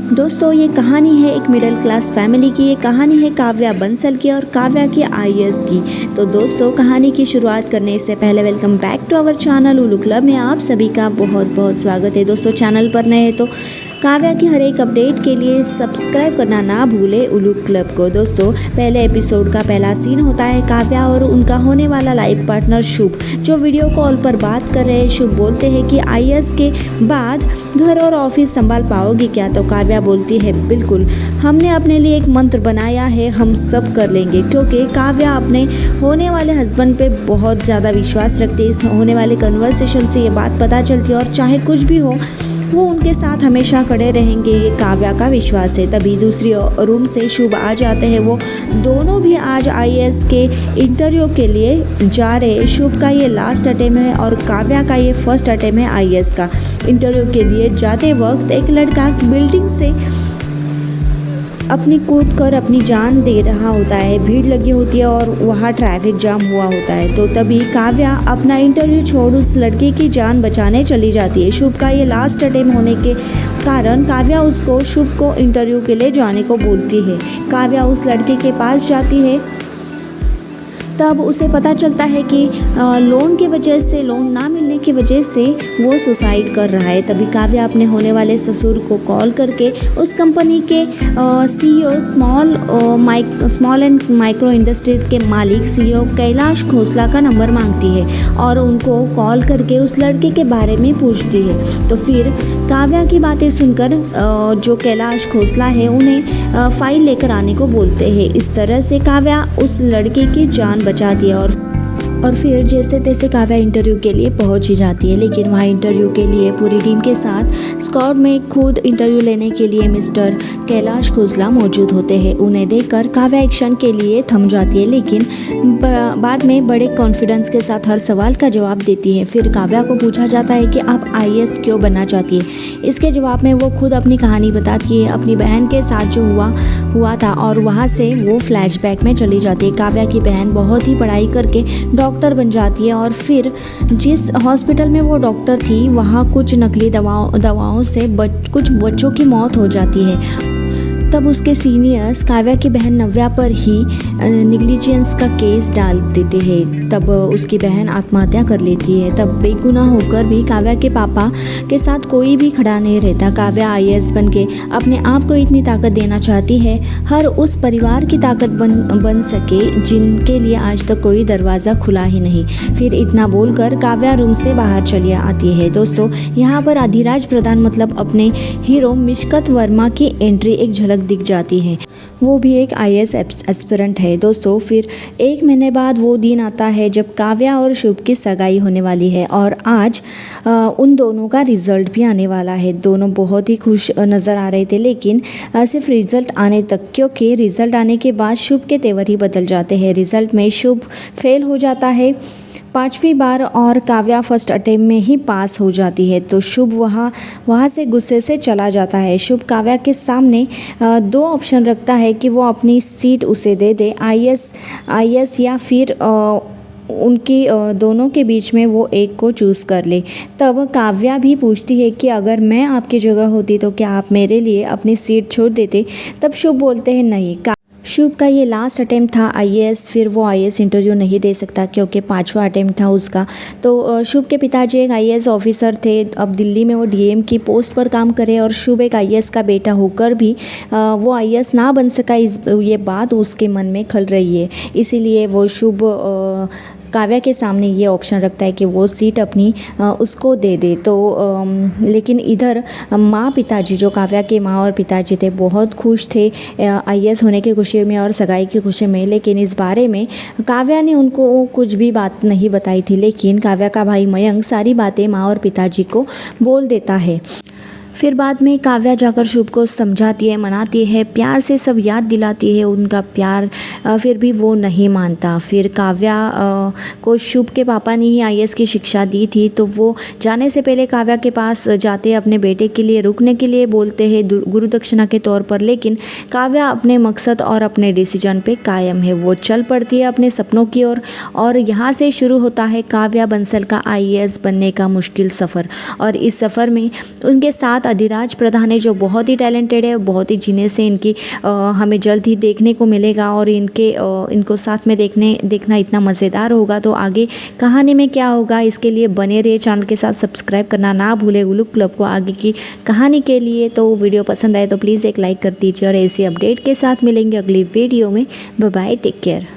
दोस्तों ये कहानी है एक मिडिल क्लास फैमिली की। ये कहानी है काव्या बंसल की और काव्या की आईएएस की। तो दोस्तों कहानी की शुरुआत करने से पहले welcome back to our channel Ullu club में आप सभी का बहुत बहुत स्वागत है। दोस्तों चैनल पर नए हैं तो काव्या की हर एक अपडेट के लिए सब्सक्राइब करना ना भूले उल्लू क्लब को। दोस्तों पहले एपिसोड का पहला सीन होता है काव्या और उनका होने वाला लाइफ पार्टनर शुभ जो वीडियो कॉल पर बात कर रहे हैं। शुभ बोलते हैं कि आईएएस के बाद घर और ऑफिस संभाल पाओगी क्या? तो काव्या बोलती है बिल्कुल, हमने अपने लिए एक मंत्र बनाया है, हम सब कर लेंगे। क्योंकि काव्या अपने होने वाले हस्बैंड पे बहुत ज़्यादा विश्वास रखती है। इस होने वाले कन्वर्सेशन से ये बात पता चलती है और चाहे कुछ भी हो वो उनके साथ हमेशा खड़े रहेंगे, ये काव्या का विश्वास है। तभी दूसरी रूम से शुभ आ जाते हैं। वो दोनों भी आज आईएएस के इंटरव्यू के लिए जा रहे हैं। शुभ का ये लास्ट अटेम्प्ट है और काव्या का ये फर्स्ट अटेम्प्ट है आईएएस का। इंटरव्यू के लिए जाते वक्त एक लड़का बिल्डिंग से अपनी कूद कर अपनी जान दे रहा होता है। भीड़ लगी होती है और वहाँ ट्रैफिक जाम हुआ होता है। तो तभी काव्या अपना इंटरव्यू छोड़ उस लड़के की जान बचाने चली जाती है। शुभ का ये लास्ट अटेम्प्ट होने के कारण काव्या उसको शुभ को इंटरव्यू के लिए जाने को बोलती है। काव्या उस लड़के के पास जाती है। तब उसे पता चलता है कि लोन की वजह से, लोन ना मिलने की वजह से वो सुसाइड कर रहा है। तभी काव्या अपने होने वाले ससुर को कॉल करके उस कंपनी के CEO small and micro industry के मालिक सीईओ कैलाश खोसला का नंबर मांगती है और उनको कॉल करके उस लड़के के बारे में पूछती है। तो फिर काव्या की बातें सुनकर जो कैलाश खोसला है उन्हें फाइल लेकर आने को बोलते हैं। इस तरह से काव्या उस लड़के की जान बचाती है और फिर जैसे तैसे काव्या इंटरव्यू के लिए पहुंच ही जाती है। लेकिन वहाँ इंटरव्यू के लिए पूरी टीम के साथ स्क्वाड में खुद इंटरव्यू लेने के लिए मिस्टर कैलाश खोसला मौजूद होते हैं। उन्हें देखकर काव्या एक क्षण के लिए थम जाती है, लेकिन बाद में बड़े कॉन्फिडेंस के साथ हर सवाल का जवाब देती है। फिर काव्या को पूछा जाता है कि आप आईएएस क्यों बनना चाहती है। इसके जवाब में वो खुद अपनी कहानी बताती है, अपनी बहन के साथ जो हुआ था, और वहाँ से वो फ्लैशबैक में चली जाती है। काव्या की बहन बहुत ही पढ़ाई करके डॉक्टर बन जाती है और फिर जिस हॉस्पिटल में वो डॉक्टर थी वहाँ कुछ नकली दवाओं से कुछ बच्चों की मौत हो जाती है। तब उसके सीनियर्स काव्या की बहन नव्या पर ही निग्लिजेंस का केस डाल देते हैं। तब उसकी बहन आत्महत्या कर लेती है। तब बेगुनाह होकर भी काव्या के पापा के साथ कोई भी खड़ा नहीं रहता। काव्या आईएएस बन के अपने आप को इतनी ताकत देना चाहती है, हर उस परिवार की ताकत बन सके जिनके लिए आज तक कोई दरवाज़ा खुला ही नहीं। फिर इतना बोलकर काव्या रूम से बाहर चली आती है। दोस्तों यहाँ पर अधिराज प्रधान मतलब अपने हीरो मिशकत वर्मा की एंट्री एक झलक दिख जाती है। वो भी एक आईएएस एस्पिरेंट है। दोस्तों फिर एक महीने बाद वो दिन आता है जब काव्या और शुभ की सगाई होने वाली है और आज उन दोनों का रिजल्ट भी आने वाला है। दोनों बहुत ही खुश नज़र आ रहे थे, लेकिन सिर्फ रिजल्ट आने तक, क्योंकि रिजल्ट आने के बाद शुभ के तेवर ही बदल जाते हैं। रिजल्ट में शुभ फेल हो जाता है 5वीं बार और काव्या फर्स्ट अटेम्प्ट में ही पास हो जाती है। तो शुभ वहाँ से गुस्से से चला जाता है। शुभ काव्या के सामने 2 ऑप्शन रखता है कि वो अपनी सीट उसे दे दे, आईएएस या फिर उनकी दोनों के बीच में वो एक को चूज़ कर ले। तब काव्या भी पूछती है कि अगर मैं आपकी जगह होती तो क्या आप मेरे लिए अपनी सीट छोड़ देते? तब शुभ बोलते हैं नहीं। शुभ का ये लास्ट अटेम्प्ट था आईएएस, फिर वो आईएएस इंटरव्यू नहीं दे सकता क्योंकि 5वां अटेम्प्ट था उसका। तो शुभ के पिताजी एक आईएएस ऑफिसर थे। अब दिल्ली में वो डीएम की पोस्ट पर काम करे और शुभ एक आईएएस का बेटा होकर भी वो आईएएस ना बन सका, ये बात उसके मन में खल रही है। इसीलिए वो शुभ काव्या के सामने ये ऑप्शन रखता है कि वो सीट अपनी उसको दे दे। तो लेकिन इधर पिताजी जो काव्या के माँ और पिताजी थे बहुत खुश थे आईएएस होने की खुशी में और सगाई की खुशी में। लेकिन इस बारे में काव्या ने उनको कुछ भी बात नहीं बताई थी। लेकिन काव्या का भाई मयंक सारी बातें माँ और पिताजी को बोल देता है। फिर बाद में काव्या जाकर शुभ को समझाती है, मनाती है, प्यार से सब याद दिलाती है उनका प्यार, फिर भी वो नहीं मानता। फिर काव्या को शुभ के पापा ने ही आईएएस की शिक्षा दी थी, तो वो जाने से पहले काव्या के पास जाते अपने बेटे के लिए रुकने के लिए बोलते हैं गुरु दक्षिणा के तौर पर। लेकिन काव्या अपने मकसद और अपने डिसीजन पे कायम है। वो चल पड़ती है अपने सपनों की ओर और यहाँ से शुरू होता है काव्या बंसल का आईएएस बनने का मुश्किल सफ़र। और इस सफ़र में उनके साथ अधिराज प्रधान है जो बहुत ही टैलेंटेड है, बहुत ही जीनियस है। इनकी हमें जल्द ही देखने को मिलेगा और इनको साथ में देखना इतना मज़ेदार होगा। तो आगे कहानी में क्या होगा इसके लिए बने रहिए, चैनल के साथ सब्सक्राइब करना ना भूले उलूक क्लब को आगे की कहानी के लिए। तो वीडियो पसंद आए तो प्लीज़ एक लाइक कर दीजिए और ऐसी अपडेट के साथ मिलेंगे अगली वीडियो में। Bye bye, take care.